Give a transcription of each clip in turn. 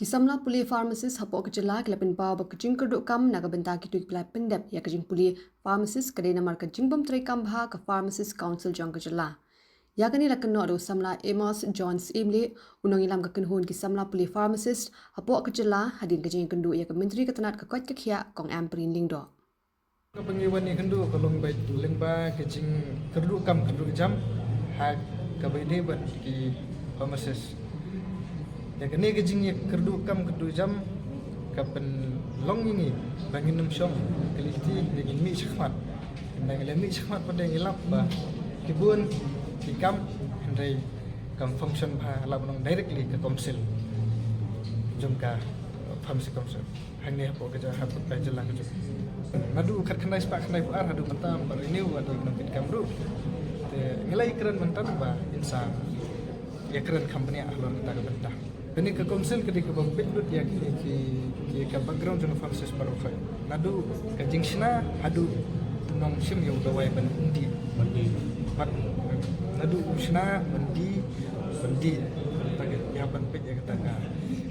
Samla pule pharmacist hapoh ke Jylla kila pynpaw ba jingkyrduh kam naka bynta kito kila pyndep iaka jingpule pharmacist kadei namar ke jingbym treikam bha ke Pharmacist Council jong ke Jylla. Iaka ni la kynnoh do samla Emos John Syiemlieh Nongialam ke kynhun samla pule pharmacist hapoh ke Jylla hadien ke jingkynduh iaka Myntri ke tnat ke Kong Ampareen Lyngdoh. Kepengiwan ni kynduh kolong baik lengba ke jingkyrduh kam kynduh jam hak kadei buat ki pharmacist. Ya kene ke jingkyrduh kam kynduh jam kapen long ini bangin nemsyong keliti dengan mi syahmat. Dengan mi syahmat pada ngilap ba kibun tikam hendai kam function ba labong directly ke council. Jumka Pharmacist Council. Hang ni hapoh kerja hapoh ka Jylla kerja. Madu kat kandai spak kandai puar hadu mentam bar ini adu nongkit kamru. Ngilai keren mentam ba insa ya keren company ahlon kita ke bentah. Kini ke council ketika pembindut ya ke background jeng pharmacist baru kaya. Nadu ke jingsina hadu nong sim yang dawai bendi. Nadu usna bendi bagi ya benpit ya kata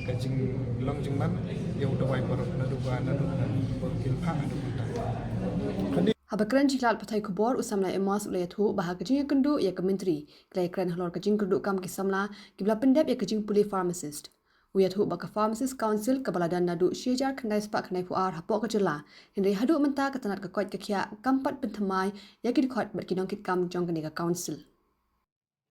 ke jing long jingman yang dawai baru nadu pynpaw hadu benta. Habakran jihlat patai kubor usamla Emos ulayathu bahag jingkynduh ya ke Myntri klai kran halor ke jingkyrduh kam ki samla kibla pyndep ya ke jingpule pharmacist uyathu baka Pharmacist Council kabaladan nadu syejar khandai spak khandai puar hapoh ke Jylla hindai hadu menta ke tanat ke koit ke khia kampat penthamai ya ki dikhot bat kinong kit kam jong ke council.